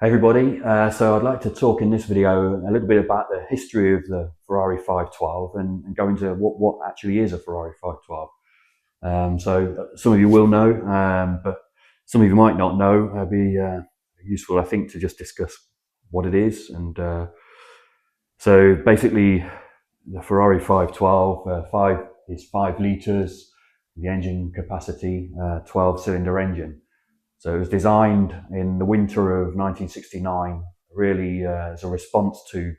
Hey everybody, so I'd like to talk in this video a little bit about the history of the Ferrari 512 and go into what actually is a Ferrari 512. Some of you will know, but some of you might not know. It'd be useful, I think, to just discuss what it is. So basically, the Ferrari 512, 5 litres, the engine capacity, 12-cylinder engine. So it was designed in the winter of 1969, really as a response to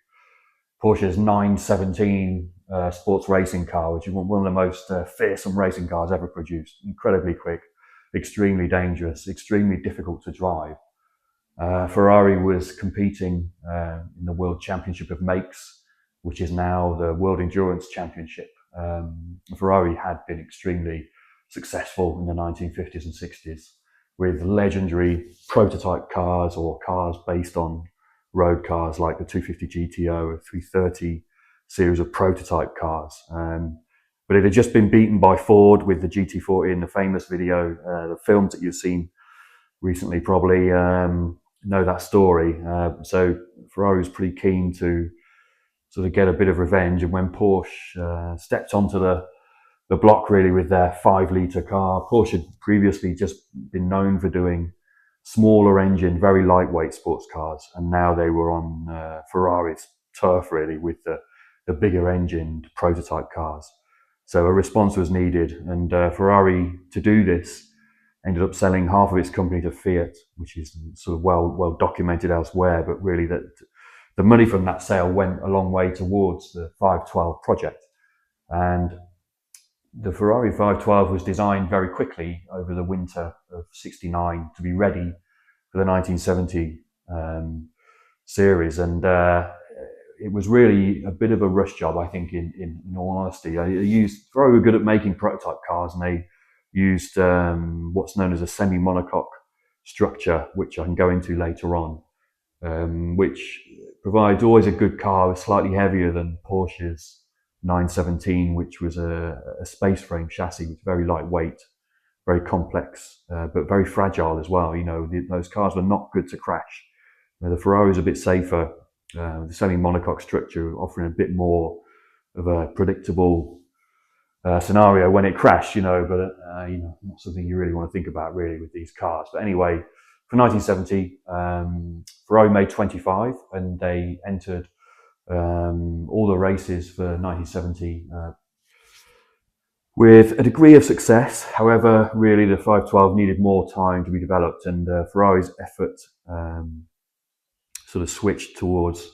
Porsche's 917 sports racing car, which is one of the most fearsome racing cars ever produced. Incredibly quick, extremely dangerous, extremely difficult to drive. Ferrari was competing in the World Championship of Makes, which is now the World Endurance Championship. Ferrari had been extremely successful in the 1950s and 60s. With legendary prototype cars or cars based on road cars like the 250 GTO or 330 series of prototype cars. But it had just been beaten by Ford with the GT40 in the famous video. The films that you've seen recently probably know that story. So Ferrari was pretty keen to sort of get a bit of revenge. And when Porsche stepped onto the block really with their 5-litre car. Porsche had previously just been known for doing smaller engine, very lightweight sports cars, and now they were on Ferrari's turf really with the bigger engined prototype cars. So a response was needed, and Ferrari, to do this, ended up selling half of its company to Fiat, which is sort of well documented elsewhere, but really that the money from that sale went a long way towards the 512 project. And the Ferrari 512 was designed very quickly over the winter of '69 to be ready for the 1970 series, and it was really a bit of a rush job, I think. In all honesty, Ferrari were good at making prototype cars, and they used what's known as a semi-monocoque structure, which I can go into later on, which provides always a good car, slightly heavier than Porsche's 917, which was a space frame chassis, which was very lightweight, very complex, but very fragile as well. Those cars were not good to crash. The Ferrari was a bit safer, the semi-monocoque structure offering a bit more of a predictable scenario when it crashed, but not something you really want to think about really with these cars. But anyway, for 1970, Ferrari made 25 and they entered all the races for 1970 with a degree of success. However, really the 512 needed more time to be developed, and Ferrari's effort sort of switched towards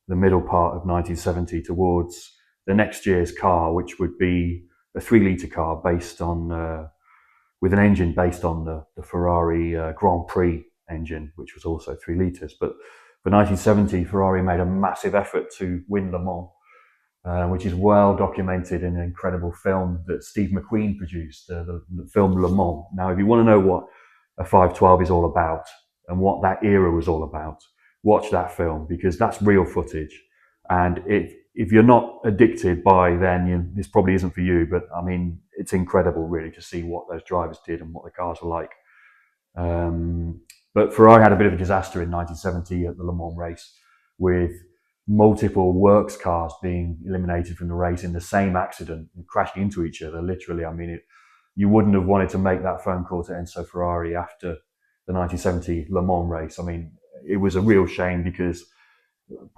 the middle part of 1970 towards the next year's car, which would be a 3-litre car based on with an engine based on the Ferrari Grand Prix engine, which was also 3 litres. But for 1970, Ferrari made a massive effort to win Le Mans, which is well documented in an incredible film that Steve McQueen produced, the film Le Mans. Now, if you want to know what a 512 is all about and what that era was all about, watch that film, because that's real footage. And if you're not addicted by then, this probably isn't for you, but I mean, it's incredible really to see what those drivers did and what the cars were like. But Ferrari had a bit of a disaster in 1970 at the Le Mans race, with multiple works cars being eliminated from the race in the same accident and crashing into each other. Literally, I mean, you wouldn't have wanted to make that phone call to Enzo Ferrari after the 1970 Le Mans race. I mean, it was a real shame because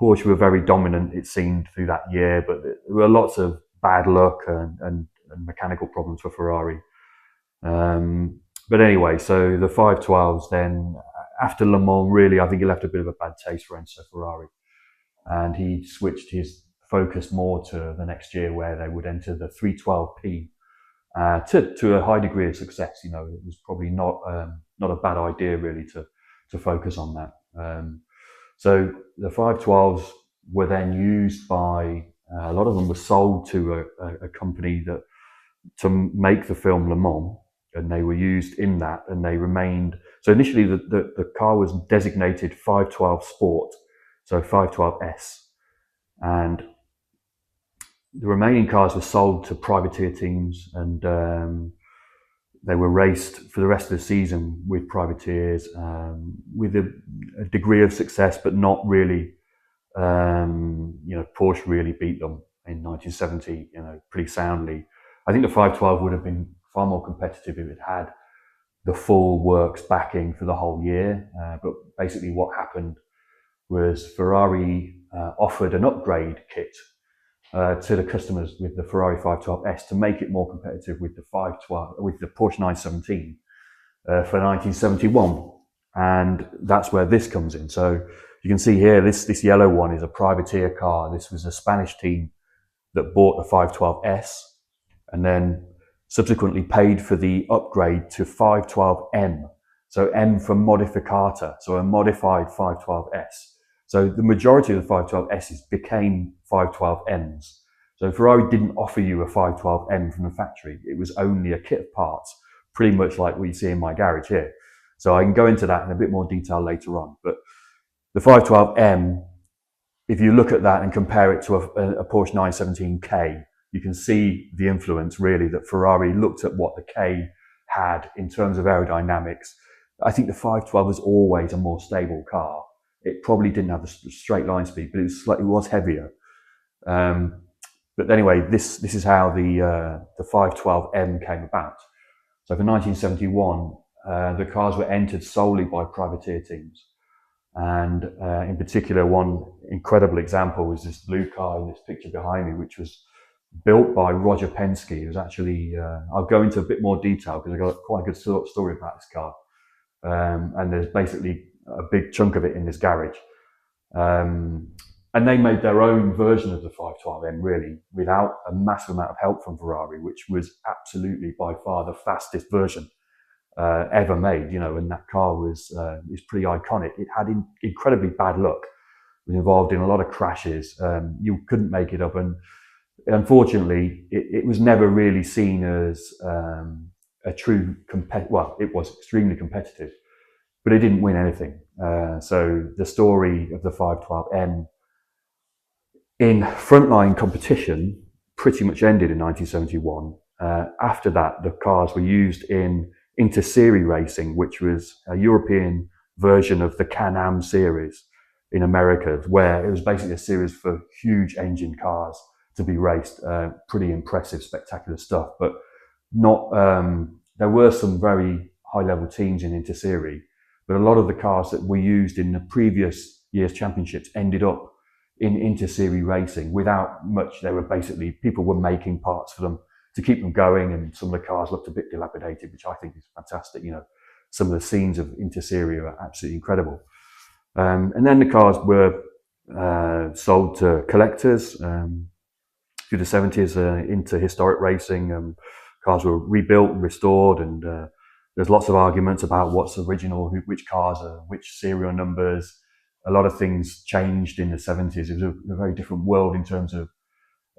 Porsche were very dominant, it seemed, through that year, but there were lots of bad luck and mechanical problems for Ferrari. But anyway, so the 512s then, after Le Mans, really, I think he left a bit of a bad taste for Enzo Ferrari. And he switched his focus more to the next year, where they would enter the 312P to a high degree of success. It was probably not a bad idea, really, to focus on that. So the 512s were then used by, a lot of them were sold to a company to make the film Le Mans, and they were used in that, and they remained. So initially the car was designated 512 Sport, so 512S, and the remaining cars were sold to privateer teams, and they were raced for the rest of the season with privateers, with a degree of success, but not really. Porsche really beat them in 1970, pretty soundly. I think the 512 would have been far more competitive if it had the full works backing for the whole year. But basically what happened was Ferrari offered an upgrade kit to the customers with the Ferrari 512S to make it more competitive with the 512, with the Porsche 917 for 1971. And that's where this comes in. So you can see here, this yellow one is a privateer car. This was a Spanish team that bought the 512S and then subsequently paid for the upgrade to 512M. So M for modificata, so a modified 512S. So the majority of the 512Ss became 512Ms. So Ferrari didn't offer you a 512M from the factory. It was only a kit of parts, pretty much like what you see in my garage here. So I can go into that in a bit more detail later on. But the 512M, if you look at that and compare it to a Porsche 917K, you can see the influence really that Ferrari looked at what the K had in terms of aerodynamics. I think the 512 was always a more stable car. It probably didn't have the straight line speed, but it was heavier. But anyway, this is how the 512M came about. So for 1971, the cars were entered solely by privateer teams. And in particular, one incredible example was this blue car in this picture behind me, which was built by Roger Penske. It was actually, I'll go into a bit more detail because I've got quite a good story about this car. And there's basically a big chunk of it in this garage. And they made their own version of the 512M really without a massive amount of help from Ferrari, which was absolutely by far the fastest version ever made, and that car is pretty iconic. It had incredibly bad luck. It was involved in a lot of crashes. You couldn't make it up, and unfortunately, it was never really seen as a true well, it was extremely competitive, but it didn't win anything. So the story of the 512M in frontline competition pretty much ended in 1971. After that, the cars were used in Inter-Serie racing, which was a European version of the Can-Am series in America, where it was basically a series for huge engine cars to be raced. Pretty impressive, spectacular stuff, but not. There were some very high-level teams in Inter-Serie, but a lot of the cars that were used in the previous year's championships ended up in Inter-Serie racing without much. They were basically, people were making parts for them to keep them going, and some of the cars looked a bit dilapidated, which I think is fantastic. Some of the scenes of Inter-Serie are absolutely incredible. And then the cars were sold to collectors through the 70s into historic racing. Cars were rebuilt and restored, and there's lots of arguments about what's original, which cars are which serial numbers. A lot of things changed in the 70s. It was a very different world in terms of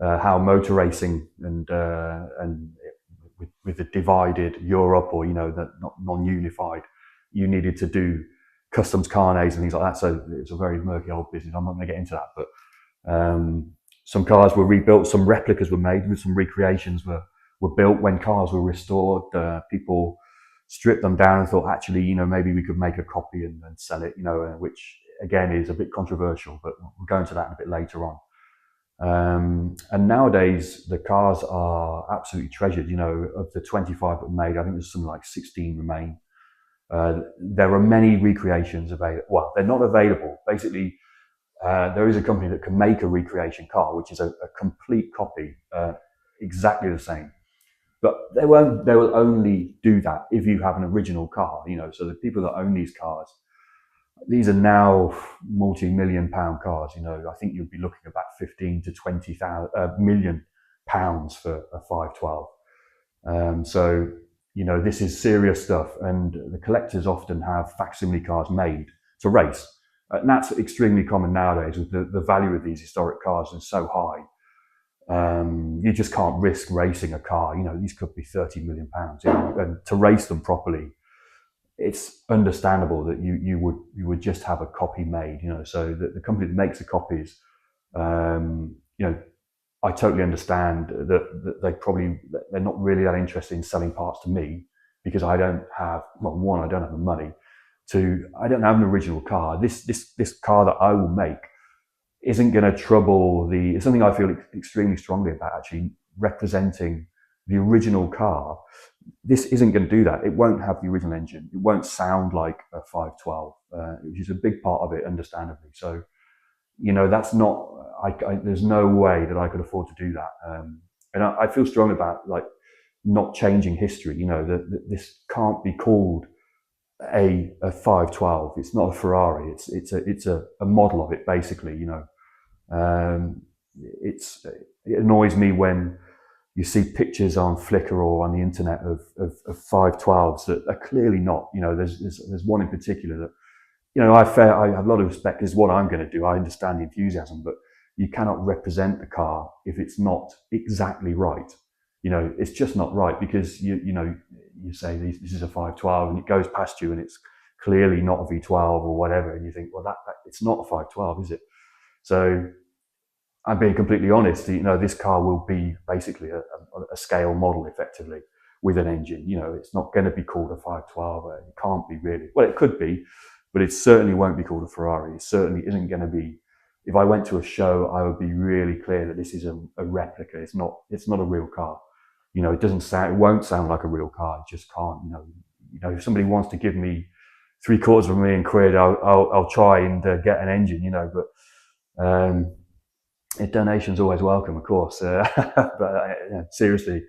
how motor racing and with the divided Europe, or the non-unified, you needed to do customs carnets and things like that. So it's a very murky old business. I'm not going to get into that, but some cars were rebuilt, some replicas were made, with some recreations were built. When cars were restored, people stripped them down and thought, actually, maybe we could make a copy and sell it, which again is a bit controversial, but we'll go into that a bit later on. And nowadays the cars are absolutely treasured. Of the 25 that were made, I think there's something like 16 remain. There are many recreations available. Well, they're not available. Basically, there is a company that can make a recreation car, which is a complete copy, exactly the same. But they will only do that if you have an original car. So the people that own these cars, these are now multi-million pound cars. I think you'll be looking at about 15 to 20 million pounds for a 512. So this is serious stuff, and the collectors often have facsimile cars made to race, and that's extremely common nowadays. With the value of these historic cars is so high, you just can't risk racing a car. These could be 30 million pounds, and to race them properly, it's understandable that you would just have a copy made. So the company that makes the copies, I totally understand that they're not really that interested in selling parts to me, because I don't have, well, one, I don't have the money, I don't have an original car. This car that I will make isn't going to trouble the. It's something I feel extremely strongly about, actually representing the original car. This isn't going to do that. It won't have the original engine. It won't sound like a 512, which is a big part of it, understandably. So, that's not. There's no way that I could afford to do that. And I feel strong about like not changing history. That this can't be called a 512. It's not a Ferrari. It's a model of it, basically. It annoys me when you see pictures on Flickr or on the internet of 512s that are clearly not. There's one in particular that, I have a lot of respect, because what I'm going to do, I understand the enthusiasm, but you cannot represent the car if it's not exactly right. It's just not right, because you say this is a 512 and it goes past you and it's clearly not a V12 or whatever, and you think, well, that it's not a 512, is it? So I'm being completely honest. This car will be basically a scale model, effectively, with an engine. It's not going to be called a 512. It can't be, really. Well, it could be, but it certainly won't be called a Ferrari. It certainly isn't going to be. If I went to a show, I would be really clear that this is a replica. It's not a real car. It doesn't sound. It won't sound like a real car. It just can't. If somebody wants to give me £750 of a million quid, I'll try and get an engine. But donation's always welcome, of course. But seriously,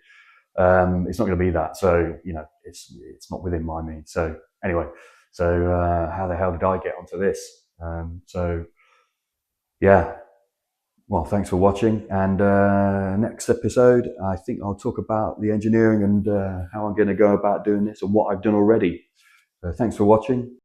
it's not going to be that. So it's not within my means. So anyway, how the hell did I get onto this? Yeah. Well, thanks for watching. And next episode, I think I'll talk about the engineering and how I'm going to go about doing this and what I've done already. So thanks for watching.